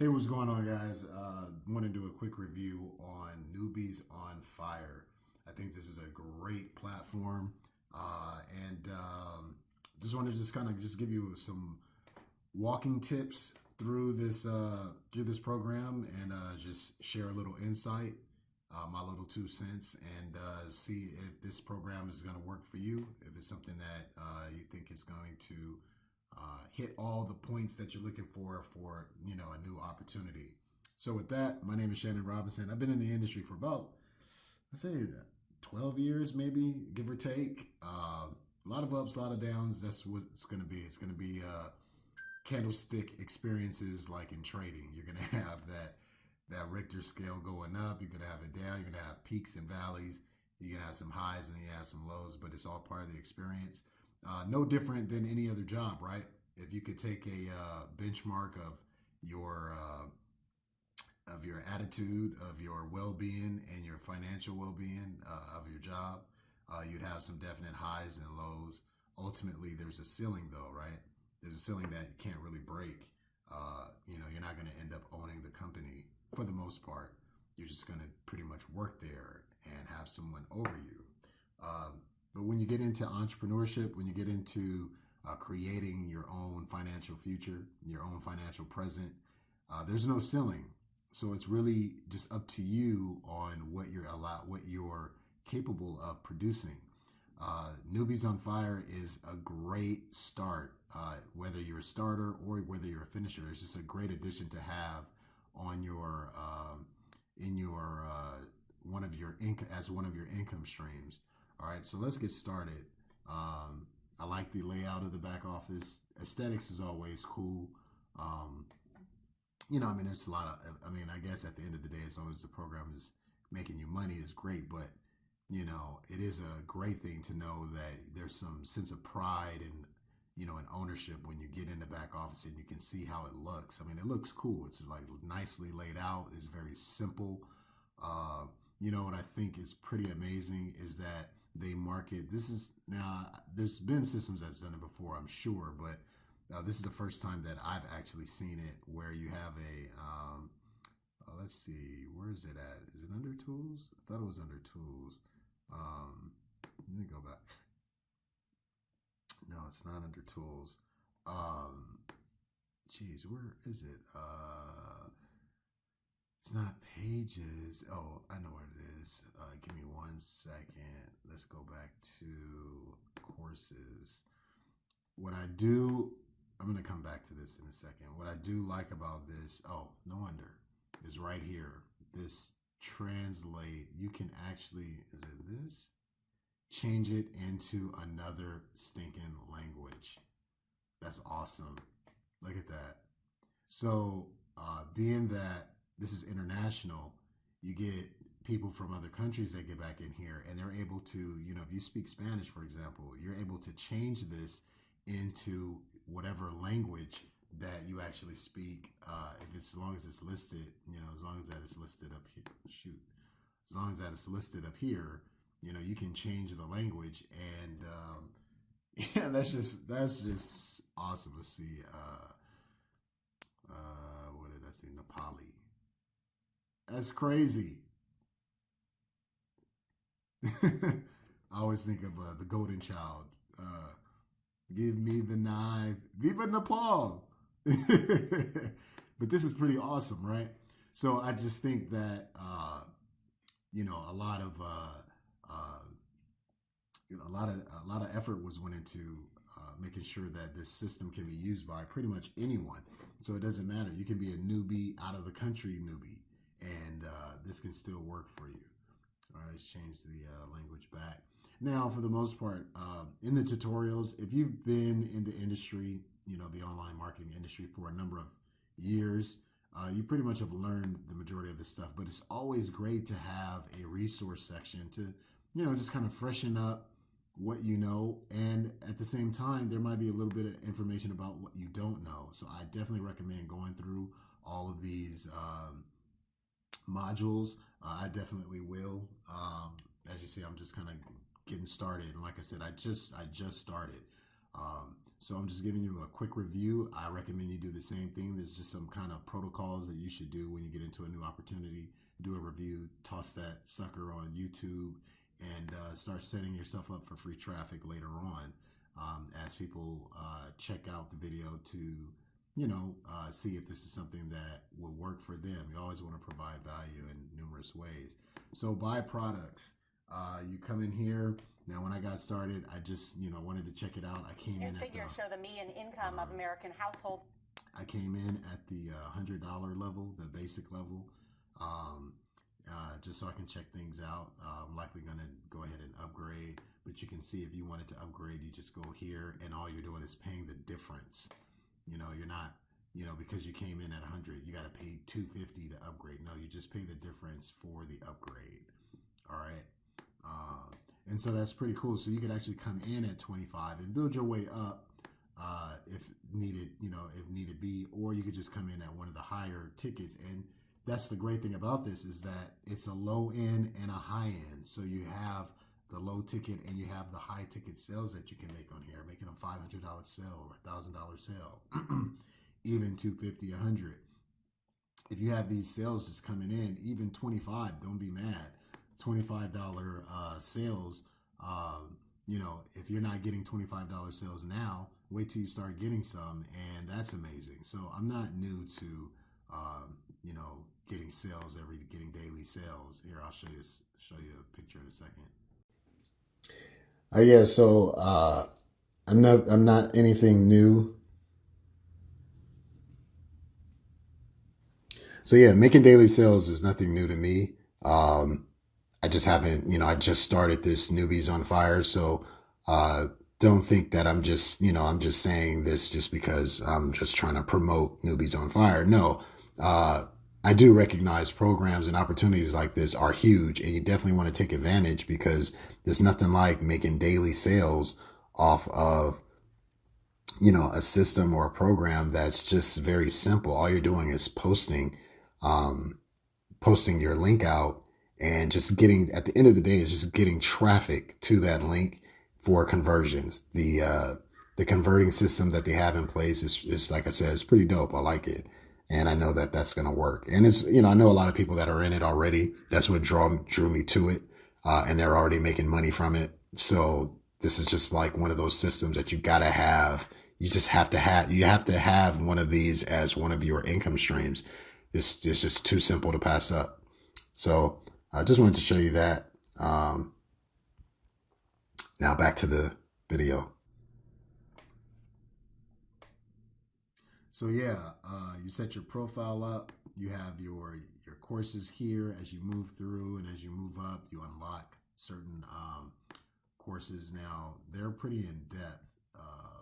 Hey, what's going on, guys? Want to do a quick review on Newbies on Fire. I think this is a great platform, and just want to just kind of just give you some walking tips through this program, and just share a little insight, my little 2 cents, and see if this program is going to work for you. If it's something that you think is going to hit all the points that you're looking for a new opportunity. So with that, my name is Shannon Robinson. I've been in the industry for about, let's say, 12 years, maybe, give or take. A lot of ups, a lot of downs. That's what it's going to be. It's going to be candlestick experiences like in trading. You're going to have that Richter scale going up. You're going to have it down. You're going to have peaks and valleys. You're going to have some highs and you have some lows, but it's all part of the experience. No different than any other job, right? If you could take a benchmark your of your attitude, of your well-being, and your financial well-being of your job, you'd have some definite highs and lows. Ultimately, there's a ceiling, though, right? There's a ceiling that you can't really break. You're not going to end up owning the company for the most part. You're just going to pretty much work there and have someone over you. But when you get into entrepreneurship, when you get into creating your own financial future, your own financial present, there's no ceiling. So it's really just up to you on what you're capable of producing. Newbies on Fire is a great start, whether you're a starter or whether you're a finisher. It's just a great addition to have on your in your one of your income streams. All right, so let's get started. I like the layout of the back office. Aesthetics is always cool. There's a lot of, I guess at the end of the day, as long as the program is making you money, is great. But, it is a great thing to know that there's some sense of pride and, and ownership when you get in the back office and you can see how it looks. It looks cool. It's like nicely laid out. It's very simple. What I think is pretty amazing is that they market. This is now, there's been systems that's done it before, I'm sure, but this is the first time that I've actually seen it where you have let's see, where is it at? Is it under tools? I thought it was under tools. Let me go back. No, it's not under tools. Where is it? It's not pages. Oh, I know what it is. Give me 1 second. Let's go back to courses. What I do, I'm going to come back to this in a second. What I do like about this, oh, no wonder, is right here. This translate, you can actually, is it this? Change it into another stinking language. That's awesome. Look at that. So, being that this is international, you get people from other countries that get back in here and they're able to, if you speak Spanish, for example, you're able to change this into whatever language that you actually speak. As long as it's listed, as long as that is listed up here, as long as that is listed up here, you can change the language. And yeah, that's just awesome to see. What did I say? Nepali. That's crazy. I always think of the Golden Child. Give me the knife. Viva Nepal. But this is pretty awesome, right? So I just think that a lot of effort was went into making sure that this system can be used by pretty much anyone. So it doesn't matter. You can be a newbie, out of the country newbie, and this can still work for you. All right, let's change the language back. Now, for the most part, in the tutorials, if you've been in the industry, the online marketing industry for a number of years, you pretty much have learned the majority of this stuff. But it's always great to have a resource section to, just kind of freshen up what you know. And at the same time, there might be a little bit of information about what you don't know. So I definitely recommend going through all of these modules. I definitely will. As you see, I'm just kind of getting started. And like I said, I just started. So I'm just giving you a quick review. I recommend you do the same thing. There's just some kind of protocols that you should do when you get into a new opportunity. Do a review, toss that sucker on YouTube, and start setting yourself up for free traffic later on as people check out the video to, see if this is something that will work for them. You always want to provide value in numerous ways. So buy products. You come in here. Now, when I got started, I just, wanted to check it out. I came in at figures show the median income of American households. I came in at the $100 level, the basic level, just so I can check things out. I'm likely going to go ahead and upgrade, but you can see if you wanted to upgrade, you just go here, and all you're doing is paying the difference. You're not, because you came in at 100, you got to pay $250 to upgrade. No, you just pay the difference for the upgrade. All right. And so that's pretty cool. So you could actually come in at 25 and build your way up if needed, if needed be, or you could just come in at one of the higher tickets. And that's the great thing about this is that it's a low end and a high end. So you have the low ticket and you have the high ticket sales that you can make on here, making a $500 sale or $1,000 sale, even $250, $100. If you have these sales just coming in, even 25, don't be mad. $25 sales, if you're not getting $25 sales now, wait till you start getting some, and that's amazing. So I'm not new to, getting sales getting daily sales. Here, I'll show you a picture in a second. Yeah, so I'm not anything new. So yeah, making daily sales is nothing new to me. I just haven't, I just started this Newbies on Fire. So don't think that I'm just saying this just because I'm just trying to promote Newbies on Fire. No, I do recognize programs and opportunities like this are huge, and you definitely want to take advantage because there's nothing like making daily sales off of, a system or a program that's just very simple. All you're doing is posting your link out and just getting, at the end of the day, is just getting traffic to that link for conversions. The converting system that they have in place is like I said, it's pretty dope. I like it. And I know that that's going to work. And it's, I know a lot of people that are in it already. That's what drew me to it. And they're already making money from it. So this is just like one of those systems that you got to have. You have to have one of these as one of your income streams. It's just too simple to pass up. So I just wanted to show you that. Now back to the video. So yeah, you set your profile up. You have your courses here. As you move through and as you move up, you unlock certain courses. Now they're pretty in depth.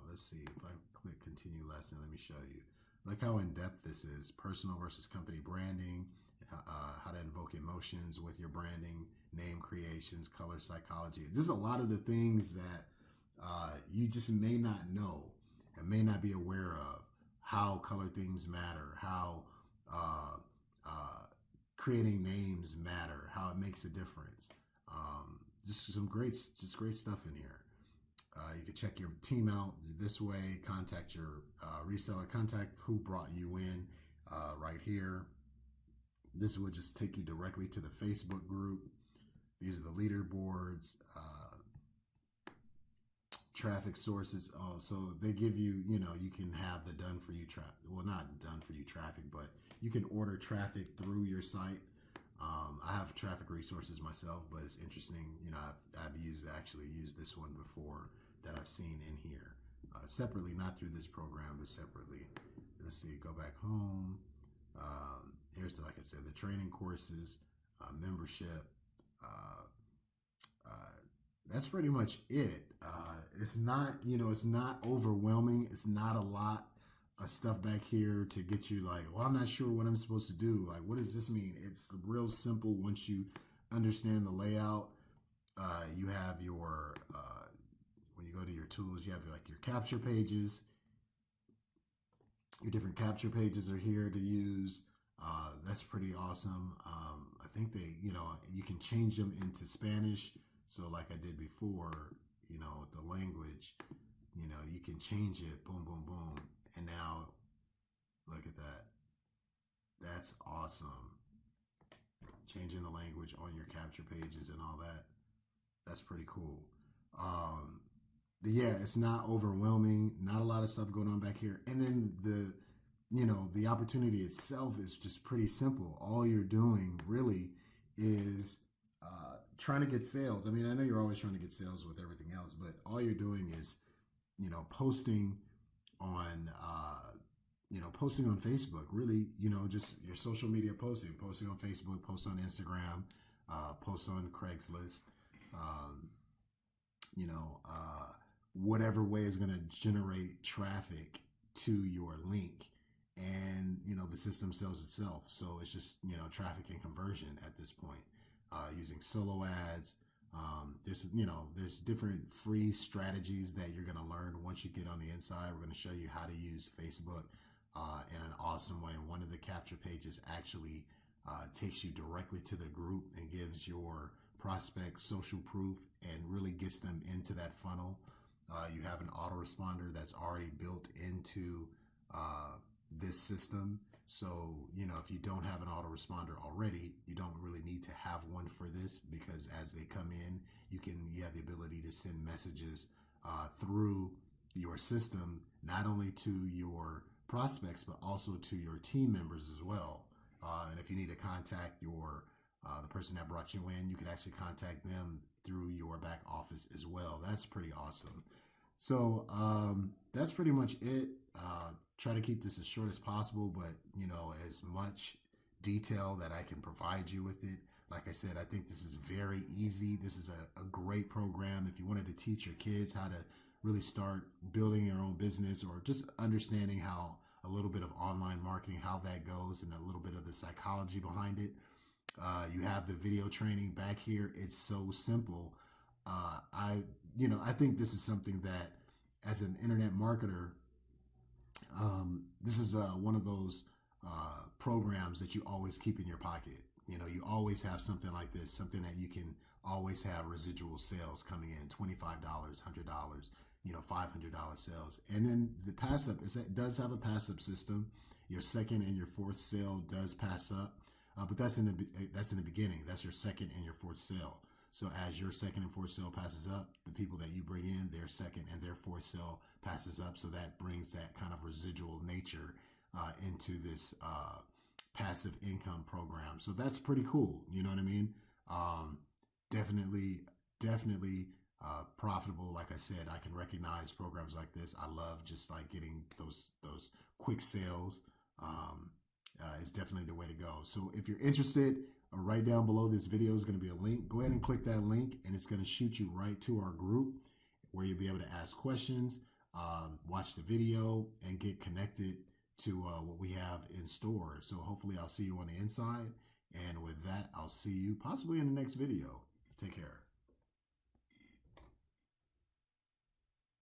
Let's see if I click continue lesson. Let me show you. Like how in depth this is. Personal versus company branding. How to invoke emotions with your branding, name creations, color psychology. There's a lot of the things that you just may not know and may not be aware of. How color themes matter, how creating names matter, how it makes a difference. Just great stuff in here. You can check your team out this way, contact your reseller, contact who brought you in right here. This would just take you directly to the Facebook group. These are the leaderboards, traffic sources. So they give you, you can have the done for you traffic. Well, not done for you traffic, but you can order traffic through your site. I have traffic resources myself, but it's interesting. I've actually used this one before that I've seen in here separately, not through this program, but separately. Let's see, go back home. Here's, like I said, the training courses, membership. That's pretty much it. It's not, it's not overwhelming. It's not a lot of stuff back here to get you like, well, I'm not sure what I'm supposed to do. Like, what does this mean? It's real simple once you understand the layout. You have your, when you go to your tools, you have like your capture pages. Your different capture pages are here to use. That's pretty awesome. I think you can change them into Spanish. So like I did before, the language, You know, you can change it, boom, boom, boom. And now, look at that. That's awesome. Changing the language on your capture pages and all that. That's pretty cool. But yeah, it's not overwhelming. Not a lot of stuff going on back here. And then the opportunity itself is just pretty simple. All you're doing really is trying to get sales. I mean, I know you're always trying to get sales with everything else, but all you're doing is, posting on, posting on Facebook, really, just your social media posting on Facebook, post on Instagram, post on Craigslist, whatever way is going to generate traffic to your link. And, the system sells itself. So it's just, traffic and conversion at this point, using solo ads. There's different free strategies that you're going to learn once you get on the inside. We're going to show you how to use Facebook in an awesome way. One of the capture pages actually takes you directly to the group and gives your prospect social proof and really gets them into that funnel. You have an autoresponder that's already built into this system. So, if you don't have an autoresponder already, you don't really need to have one for this, because as they come in, you have the ability to send messages through your system, not only to your prospects, but also to your team members as well. And if you need to contact the person that brought you in, you could actually contact them through your back office as well. That's pretty awesome. So that's pretty much it. Try to keep this as short as possible, but as much detail that I can provide you with it. Like I said, I think this is very easy. This is a great program if you wanted to teach your kids how to really start building your own business, or just understanding how a little bit of online marketing, how that goes, and a little bit of the psychology behind it. You have the video training back here. It's so simple. I think this is something that, as an internet marketer, this is one of those programs that you always keep in your pocket. You always have something like this, something that you can always have residual sales coming in, $25, $100, $500 sales. And then the pass up, it does have a pass up system. Your second and your fourth sale does pass up, but that's in the beginning. That's your second and your fourth sale. So as your second and fourth sale passes up, the people that you bring in, their second and their fourth sale passes up. So that brings that kind of residual nature into this passive income program. So that's pretty cool. You know what I mean? Definitely profitable. Like I said, I can recognize programs like this. I love just like getting those quick sales. Is definitely the way to go. So if you're interested, right down below this video is going to be a link. Go ahead and click that link, and it's going to shoot you right to our group, where you'll be able to ask questions, watch the video, and get connected to what we have in store. So hopefully I'll see you on the inside. And with that, I'll see you possibly in the next video. Take care.